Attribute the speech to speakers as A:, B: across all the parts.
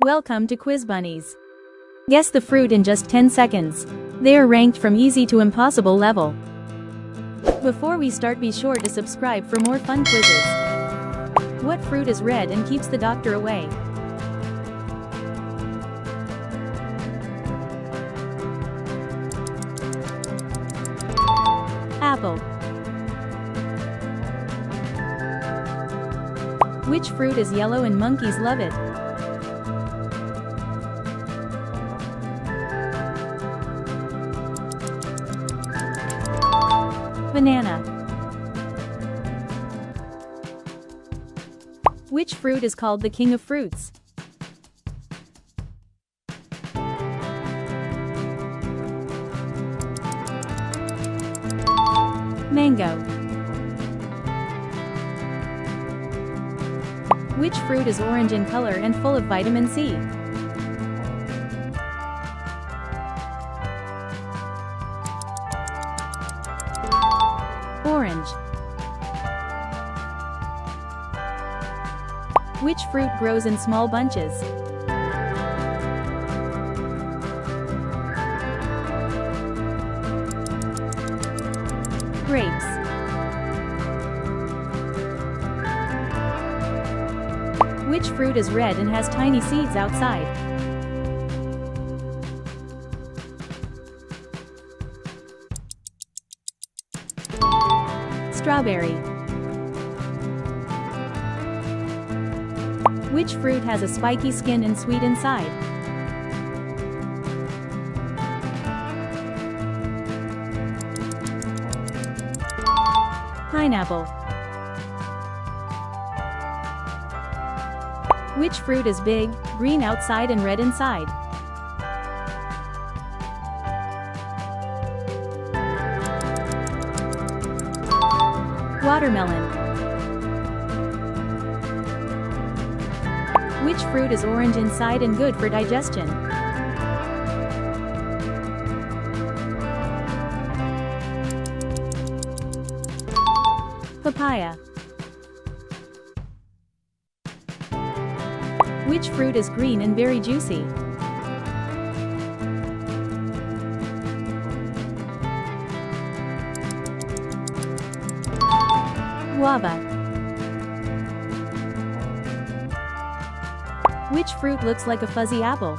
A: Welcome to Quiz Bunnies. Guess the fruit in just 10 seconds. They are ranked from easy to impossible level. Before we start, be sure to subscribe for more fun quizzes. What fruit is red and keeps the doctor away? Apple. Which fruit is yellow and monkeys love it? Banana. Which fruit is called the king of fruits? Mango. Which fruit is orange in color and full of vitamin C? Orange. Which fruit grows in small bunches? Grapes. Which fruit is red and has tiny seeds outside? Strawberry. Which fruit has a spiky skin and sweet inside? Pineapple. Which fruit is big, green outside and red inside? Watermelon. Which fruit is orange inside and good for digestion? Papaya. Which fruit is green and very juicy? Guava. Which fruit looks like a fuzzy apple?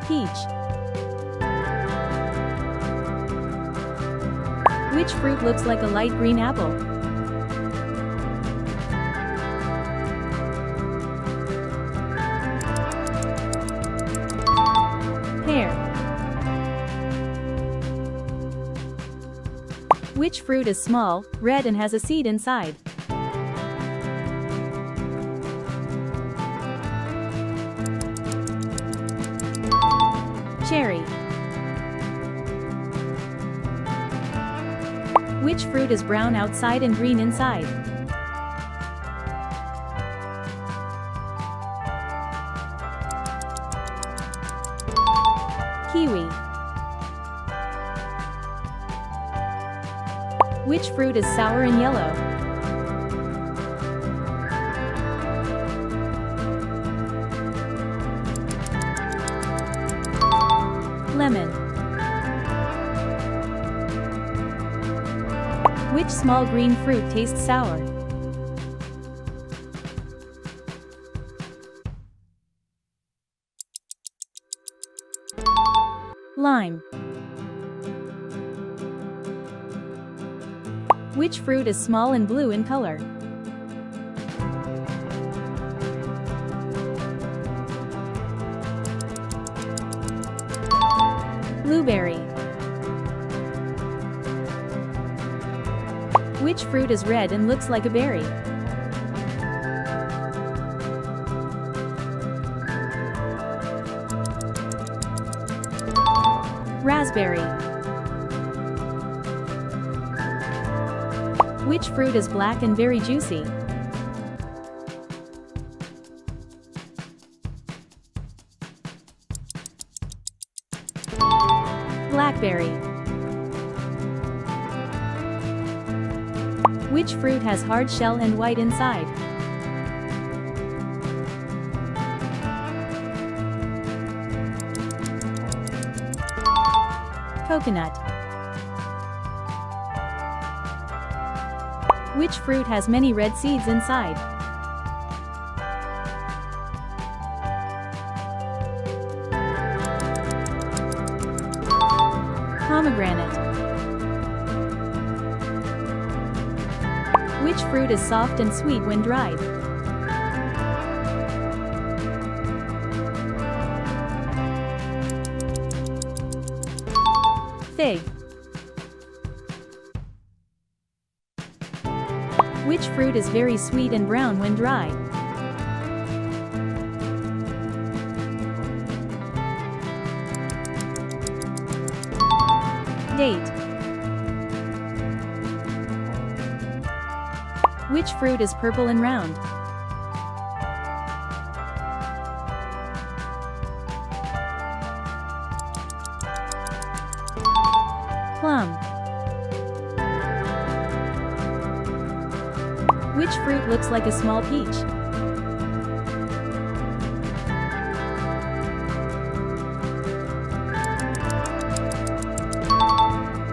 A: Peach. Which fruit looks like a light green apple? Pear. Which fruit is small, red and has a seed inside? Cherry. Which fruit is brown outside and green inside? Kiwi. Which fruit is sour and yellow? Lemon. Which small green fruit tastes sour? Lime. Which fruit is small and blue in color? Blueberry. Which fruit is red and looks like a berry? Raspberry. Which fruit is black and very juicy? Blackberry. Which fruit has hard shell and white inside? Coconut. Which fruit has many red seeds inside? Pomegranate. Which fruit is soft and sweet when dried? Fig. Which fruit is very sweet and brown when dry? Date. Which fruit is purple and round? Plum. Which fruit looks like a small peach?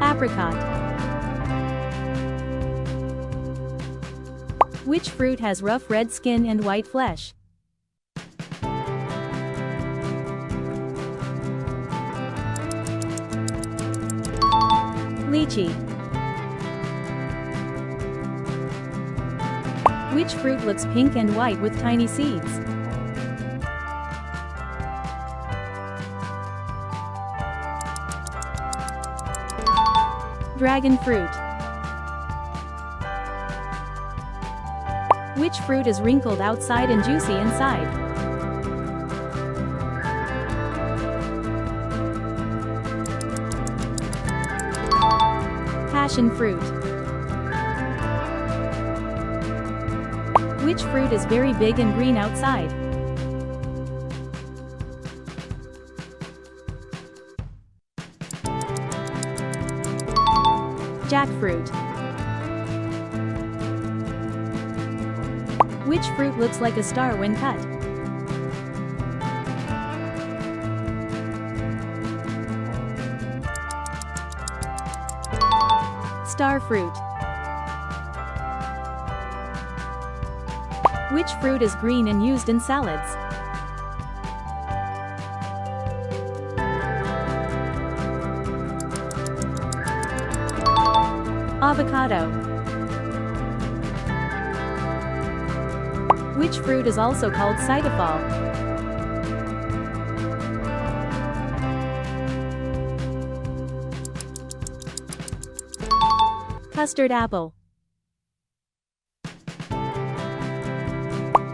A: Apricot. Which fruit has rough red skin and white flesh? Lychee. Which fruit looks pink and white with tiny seeds? Dragon fruit. Which fruit is wrinkled outside and juicy inside? Passion fruit. Which fruit is very big and green outside? Jackfruit. Which fruit looks like a star when cut? Star fruit. Which fruit is green and used in salads? Avocado. Which fruit is also called cytophal? Custard apple.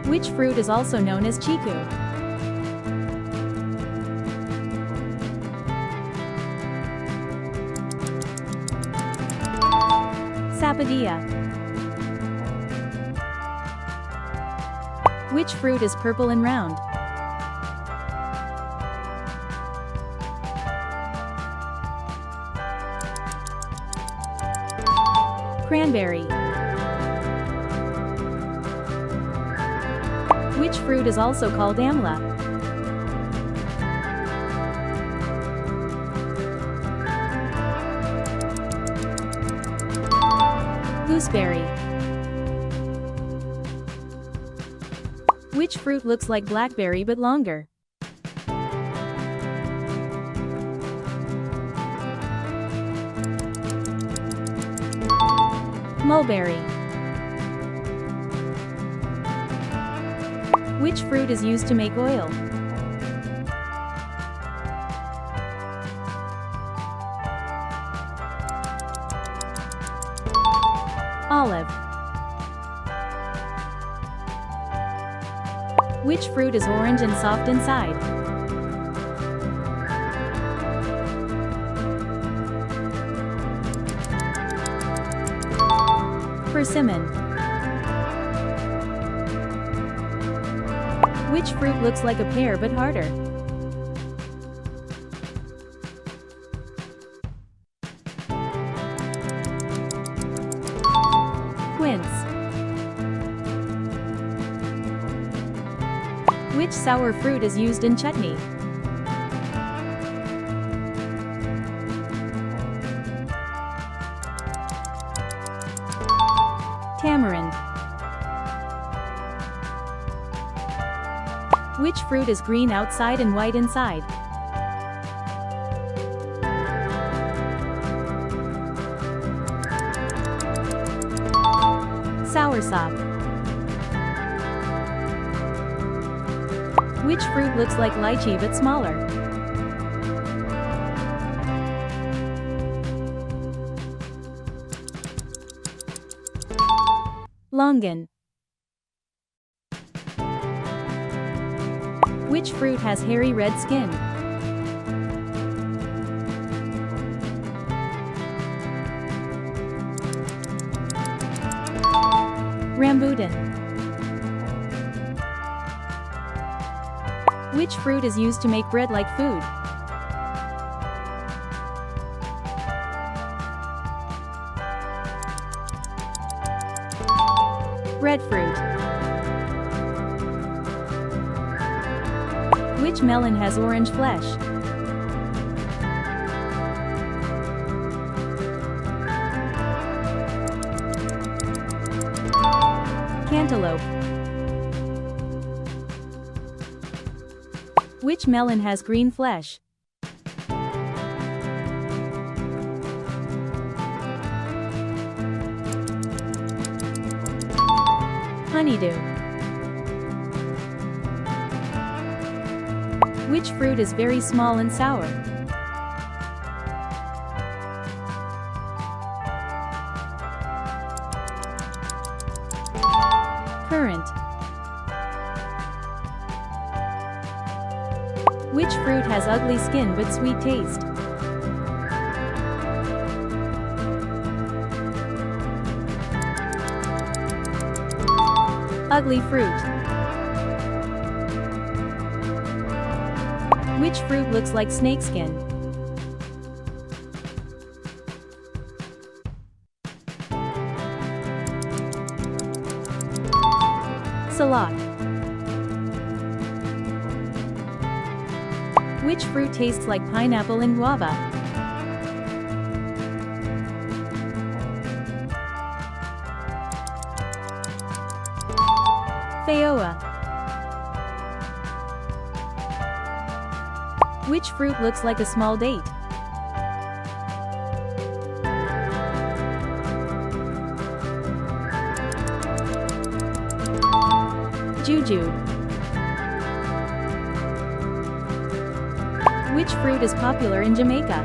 A: Which fruit is also known as Chikoo? Papaya. Which fruit is purple and round? Cranberry. Which fruit is also called amla? Gooseberry. Which fruit looks like blackberry but longer? Mulberry. Which fruit is used to make oil? Olive. Which fruit is orange and soft inside? Persimmon. Which fruit looks like a pear but harder? Which sour fruit is used in chutney? Tamarind. Which fruit is green outside and white inside? Soursop. Which fruit looks like lychee but smaller? Longan. Which fruit has hairy red skin? Rambutan. Which fruit is used to make bread like food? Breadfruit. Which melon has orange flesh? Cantaloupe. Which melon has green flesh? Honeydew. Which fruit is very small and sour? Currant. Which fruit has ugly skin but sweet taste? Ugly fruit. Which fruit looks like snakeskin? Salak. Which fruit tastes like pineapple and guava? Feijoa. Which fruit looks like a small date? Juju. Which fruit is popular in Jamaica?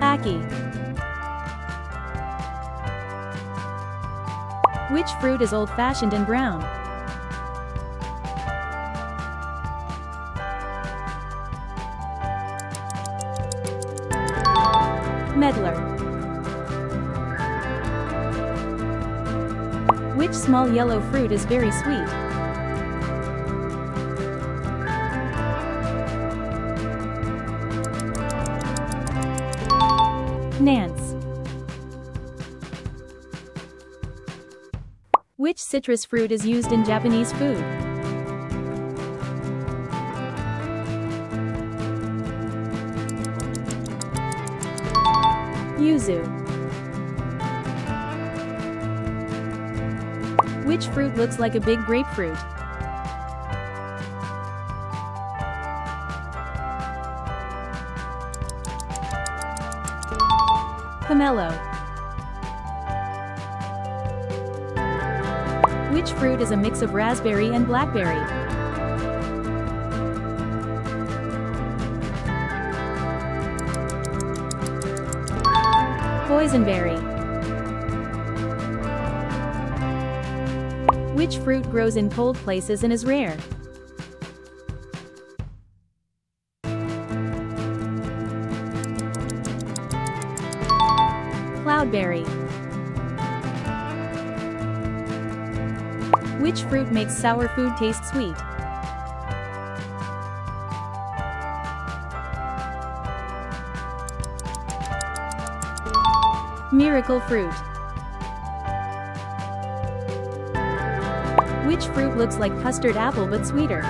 A: Ackee. Which fruit is old-fashioned and brown? Medlar. Which small yellow fruit is very sweet? Nance. Which citrus fruit is used in Japanese food? Yuzu. Which fruit looks like a big grapefruit? Pomelo. Which fruit is a mix of raspberry and blackberry? Boysenberry. Which fruit grows in cold places and is rare? Cloudberry. Which fruit makes sour food taste sweet? Miracle fruit. Which fruit looks like custard apple but sweeter?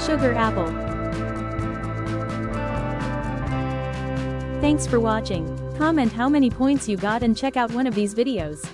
A: Sugar apple. Thanks for watching. Comment how many points you got and check out one of these videos.